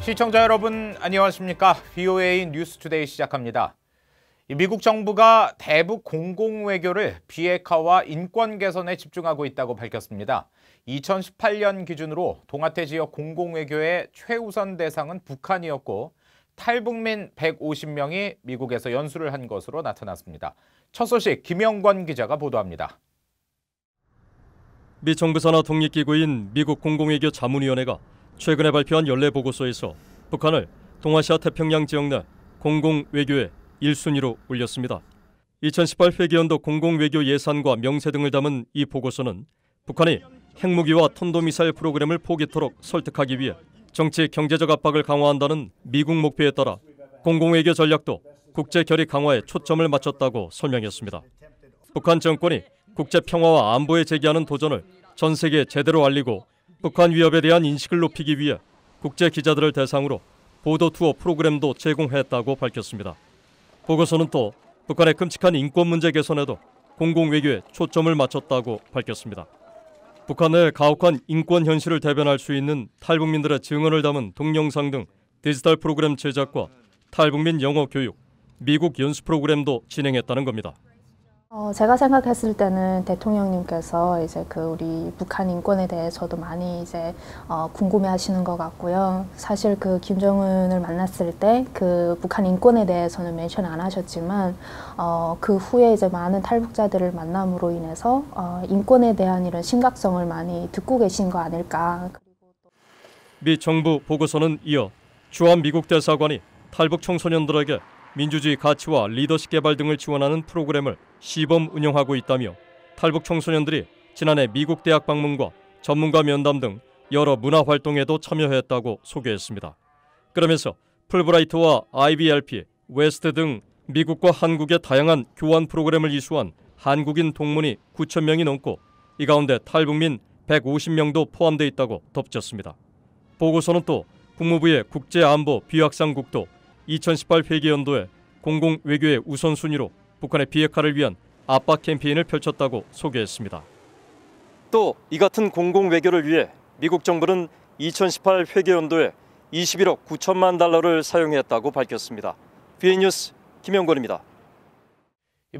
시청자 여러분 안녕하십니까? VOA 뉴스투데이 시작합니다. 미국 정부가 대북 공공외교를 비핵화와 인권 개선에 집중하고 있다고 밝혔습니다. 2018년 기준으로 동아태 지역 공공외교의 최우선 대상은 북한이었고 탈북민 150명이 미국에서 연수를 한 것으로 나타났습니다. 첫 소식 김영권 기자가 보도합니다. 미 정부 산하 독립기구인 미국 공공외교 자문위원회가 최근에 발표한 연례 보고서에서 북한을 동아시아 태평양 지역 내 공공외교의 1순위로 올렸습니다. 2018 회계연도 공공외교 예산과 명세 등을 담은 이 보고서는 북한이 핵무기와 탄도미사일 프로그램을 포기토록 설득하기 위해 정치 경제적 압박을 강화한다는 미국 목표에 따라 공공외교 전략도 국제 결의 강화에 초점을 맞췄다고 설명했습니다. 북한 정권이 국제 평화와 안보에 제기하는 도전을 전 세계에 제대로 알리고 북한 위협에 대한 인식을 높이기 위해 국제 기자들을 대상으로 보도 투어 프로그램도 제공했다고 밝혔습니다. 보고서는 또 북한의 끔찍한 인권 문제 개선에도 공공외교에 초점을 맞췄다고 밝혔습니다. 북한 내 가혹한 인권 현실을 대변할 수 있는 탈북민들의 증언을 담은 동영상 등 디지털 프로그램 제작과 탈북민 영어 교육, 미국 연수 프로그램도 진행했다는 겁니다. 제가 생각했을 때는 대통령님께서 이제 우리 북한 인권에 대해서도 많이 이제 궁금해하시는 것 같고요. 사실 김정은을 만났을 때 북한 인권에 대해서는 멘션 안 하셨지만 그 후에 이제 많은 탈북자들을 만남으로 인해서 인권에 대한 이런 심각성을 많이 듣고 계신 거 아닐까. 미 정부 보고서는 이어 주한 미국 대사관이 탈북 청소년들에게 민주주의 가치와 리더십 개발 등을 지원하는 프로그램을 시범 운영하고 있다며 탈북 청소년들이 지난해 미국 대학 방문과 전문가 면담 등 여러 문화 활동에도 참여했다고 소개했습니다. 그러면서 풀브라이트와 IBLP, 웨스트 등 미국과 한국의 다양한 교환 프로그램을 이수한 한국인 동문이 9,000명이 넘고 이 가운데 탈북민 150명도 포함되어 있다고 덧붙였습니다. 보고서는 또 국무부의 국제안보 비확산국도 2018 회계연도에 공공외교의 우선순위로 북한의 비핵화를 위한 압박 캠페인을 펼쳤다고 소개했습니다. 또 이 같은 공공외교를 위해 미국 정부는 2018 회계연도에 21억 9천만 달러를 사용했다고 밝혔습니다. VOA 뉴스 김영권입니다.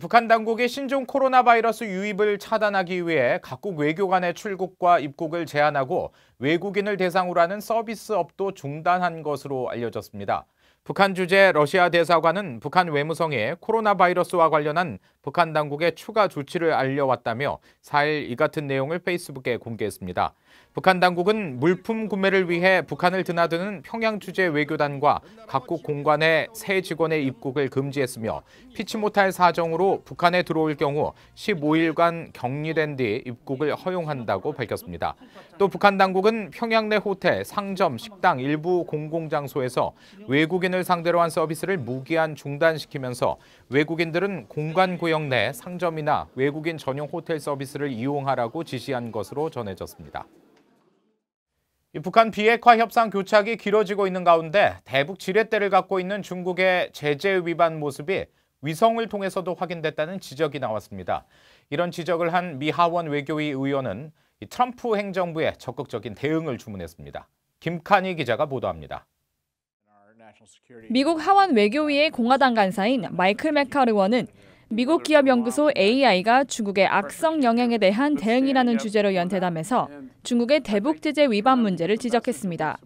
북한 당국이 신종 코로나 바이러스 유입을 차단하기 위해 각국 외교관의 출국과 입국을 제한하고 외국인을 대상으로 하는 서비스업도 중단한 것으로 알려졌습니다. 북한 주재 러시아 대사관은 북한 외무성에 코로나 바이러스와 관련한 북한 당국의 추가 조치를 알려왔다며 4일 이 같은 내용을 페이스북에 공개했습니다. 북한 당국은 물품 구매를 위해 북한을 드나드는 평양 주재 외교단과 각국 공관의 새 직원의 입국을 금지했으며 피치 못할 사정으로 북한에 들어올 경우 15일간 격리된 뒤 입국을 허용한다고 밝혔습니다. 또 북한 당국은 평양 내 호텔, 상점, 식당, 일부 공공장소에서 외국인을 상대로 한 서비스를 무기한 중단시키면서 외국인들은 공관 구역 내 상점이나 외국인 전용 호텔 서비스를 이용하라고 지시한 것으로 전해졌습니다. 북한 비핵화 협상 교착이 길어지고 있는 가운데 대북 지렛대를 갖고 있는 중국의 제재 위반 모습이 위성을 통해서도 확인됐다는 지적이 나왔습니다. 이런 지적을 한 미 하원 외교위 의원은 트럼프 행정부에 적극적인 대응을 주문했습니다. 김칸희 기자가 보도합니다. 미국 하원 외교위의 공화당 간사인 마이클 맥칼 의원은 미국 기업 연구소 AI가 중국의 악성 영향에 대한 대응이라는 주제로 연 대담에서 중국의 대북 제재 위반 문제를 지적했습니다.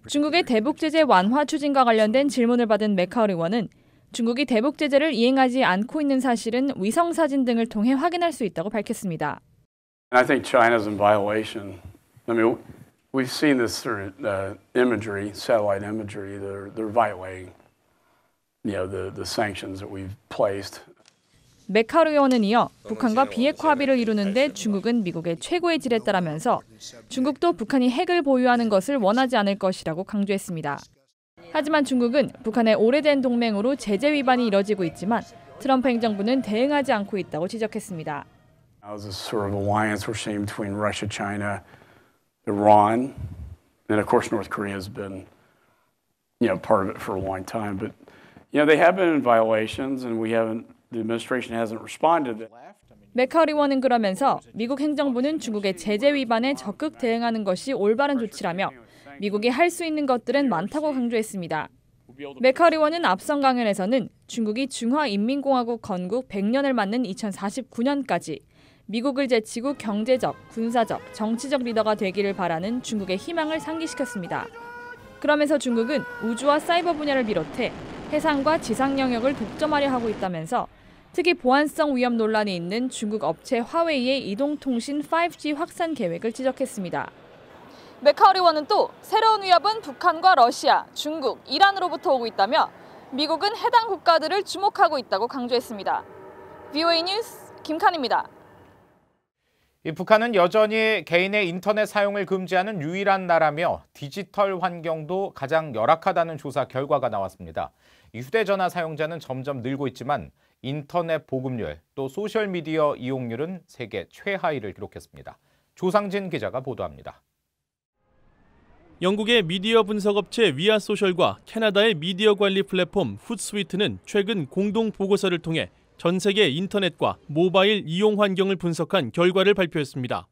중국의 대북 제재 완화 추진과 관련된 질문을 받은 맥칼 의원은 중국이 대북 제재를 이행하지 않고 있는 사실은 위성 사진 등을 통해 확인할 수 있다고 밝혔습니다. I think China's in violation. I mean, we've seen this through imagery, satellite imagery. They're violating, the sanctions that we've placed. 맥칼 의원은 이어 북한과 비핵화 합의를 이루는데 중국은 미국의 최고의 질에 따르면서 중국도 북한이 핵을 보유하는 것을 원하지 않을 것이라고 강조했습니다. 하지만 중국은 북한의 오래된 동맹으로 제재 위반이 이뤄지고 있지만 트럼프 행정부는 대응하지 않고 있다고 지적했습니다. This sort of alliance we're seeing between Russia, China, Iran, and of course North Korea has been, part of it for a long time. But, they have been in violations, and the administration hasn't responded. 맥칼 의원은 그러면서 미국 행정부는 중국의 제재 위반에 적극 대응하는 것이 올바른 조치라며 미국이 할 수 있는 것들은 많다고 강조했습니다. 메커 의원은 앞선 강연에서는 중국이 중화인민공화국 건국 100년을 맞는 2049년까지 미국을 제치고 경제적, 군사적, 정치적 리더가 되기를 바라는 중국의 희망을 상기시켰습니다. 그러면서 중국은 우주와 사이버 분야를 비롯해 해상과 지상 영역을 독점하려 하고 있다면서 특히 보안성 위험 논란이 있는 중국 업체 화웨이의 이동통신 5G 확산 계획을 지적했습니다. 메커 의원은 또 새로운 위협은 북한과 러시아, 중국, 이란으로부터 오고 있다며 미국은 해당 국가들을 주목하고 있다고 강조했습니다. VOA 뉴스 김칸입니다. 북한은 여전히 개인의 인터넷 사용을 금지하는 유일한 나라며 디지털 환경도 가장 열악하다는 조사 결과가 나왔습니다. 휴대전화 사용자는 점점 늘고 있지만 인터넷 보급률 또 소셜미디어 이용률은 세계 최하위를 기록했습니다. 조상진 기자가 보도합니다. 영국의 미디어 분석업체 위아소셜과 캐나다의 미디어 관리 플랫폼 훗스위트는 최근 공동 보고서를 통해 전 세계 인터넷과 모바일 이용 환경을 분석한 결과를 발표했습니다.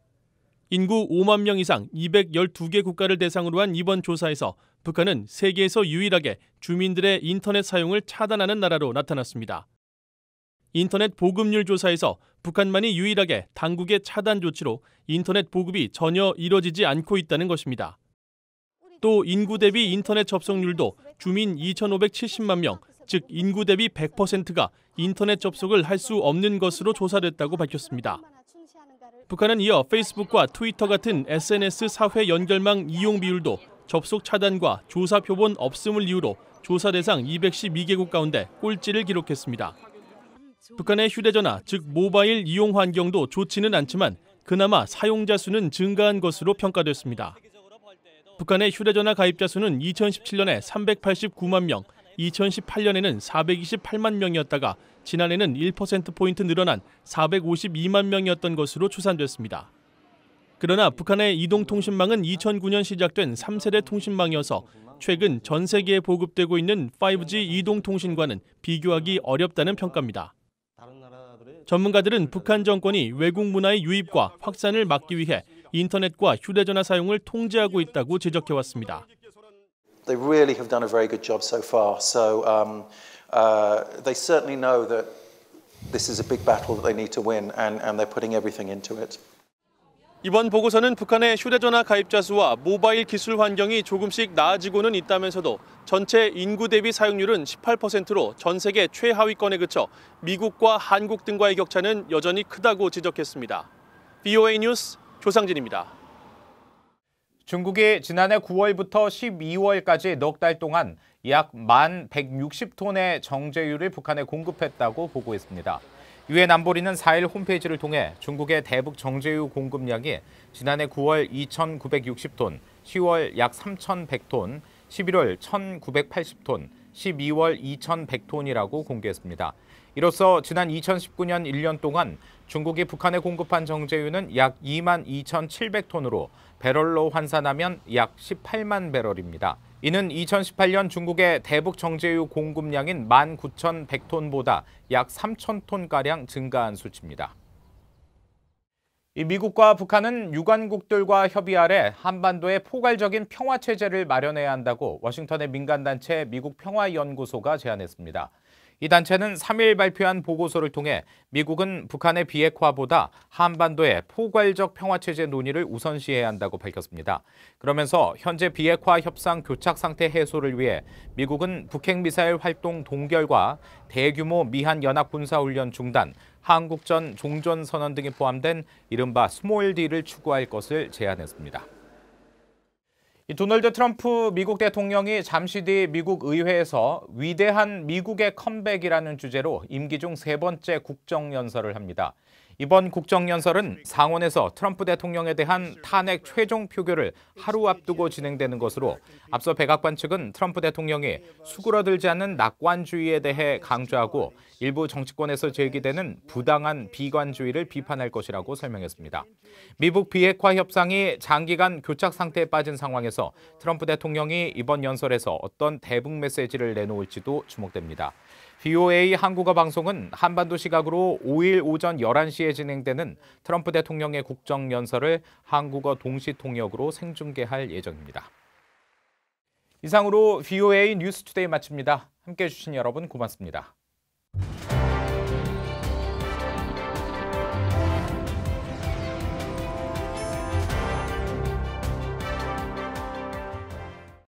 인구 5만 명 이상 212개 국가를 대상으로 한 이번 조사에서 북한은 세계에서 유일하게 주민들의 인터넷 사용을 차단하는 나라로 나타났습니다. 인터넷 보급률 조사에서 북한만이 유일하게 당국의 차단 조치로 인터넷 보급이 전혀 이뤄지지 않고 있다는 것입니다. 또 인구 대비 인터넷 접속률도 주민 2,570만 명, 즉 인구 대비 100%가 인터넷 접속을 할 수 없는 것으로 조사됐다고 밝혔습니다. 북한은 이어 페이스북과 트위터 같은 SNS 사회 연결망 이용 비율도 접속 차단과 조사 표본 없음을 이유로 조사 대상 212개국 가운데 꼴찌를 기록했습니다. 북한의 휴대전화, 즉 모바일 이용 환경도 좋지는 않지만 그나마 사용자 수는 증가한 것으로 평가됐습니다. 북한의 휴대전화 가입자 수는 2017년에 389만 명, 2018년에는 428만 명이었다가 지난해는 1%포인트 늘어난 452만 명이었던 것으로 추산됐습니다. 그러나 북한의 이동통신망은 2009년 시작된 3세대 통신망이어서 최근 전 세계에 보급되고 있는 5G 이동통신과는 비교하기 어렵다는 평가입니다. 전문가들은 북한 정권이 외국 문화의 유입과 확산을 막기 위해 인터넷과 휴대전화 사용을 통제하고 있다고 지적해왔습니다. They really have done a very good job so far. So they certainly know that this is a big battle that they need to win, and they're putting everything into it. 이번 보고서는 북한의 휴대전화 가입자 수와 모바일 기술 환경이 조금씩 나아지고는 있다면서도 전체 인구 대비 사용률은 18%로 전 세계 최하위권에 그쳐 미국과 한국 등과의 격차는 여전히 크다고 지적했습니다. VOA 뉴스 조상진입니다. 중국이 지난해 9월부터 12월까지 넉 달 동안 약 1,160톤의 정제유를 북한에 공급했다고 보고했습니다. 유엔 안보리는 4일 홈페이지를 통해 중국의 대북 정제유 공급량이 지난해 9월 2,960톤, 10월 약 3,100톤, 11월 1,980톤, 12월 2,100톤이라고 공개했습니다. 이로써 지난 2019년 1년 동안 중국이 북한에 공급한 정제유는 약 22,700톤으로 배럴로 환산하면 약 18만 배럴입니다. 이는 2018년 중국의 대북 정제유 공급량인 19,100톤보다 약 3,000톤가량 증가한 수치입니다. 미국과 북한은 유관국들과 협의 아래 한반도에 포괄적인 평화체제를 마련해야 한다고 워싱턴의 민간단체 미국 평화연구소가 제안했습니다. 이 단체는 3일 발표한 보고서를 통해 미국은 북한의 비핵화보다 한반도의 포괄적 평화체제 논의를 우선시해야 한다고 밝혔습니다. 그러면서 현재 비핵화 협상 교착 상태 해소를 위해 미국은 북핵미사일 활동 동결과 대규모 미한 연합 군사훈련 중단, 한국전 종전선언 등이 포함된 이른바 스몰 딜을 추구할 것을 제안했습니다. 도널드 트럼프 미국 대통령이 잠시 뒤 미국 의회에서 위대한 미국의 컴백이라는 주제로 임기 중 세 번째 국정연설을 합니다. 이번 국정연설은 상원에서 트럼프 대통령에 대한 탄핵 최종 표결을 하루 앞두고 진행되는 것으로 앞서 백악관 측은 트럼프 대통령이 수그러들지 않는 낙관주의에 대해 강조하고 일부 정치권에서 제기되는 부당한 비관주의를 비판할 것이라고 설명했습니다. 미국 비핵화 협상이 장기간 교착 상태에 빠진 상황에서 트럼프 대통령이 이번 연설에서 어떤 대북 메시지를 내놓을지도 주목됩니다. VOA 한국어 방송은 한반도 시각으로 5일 오전 11시에 진행되는 트럼프 대통령의 국정연설을 한국어 동시 통역으로 생중계할 예정입니다. 이상으로 VOA 뉴스투데이 마칩니다. 함께해 주신 여러분 고맙습니다.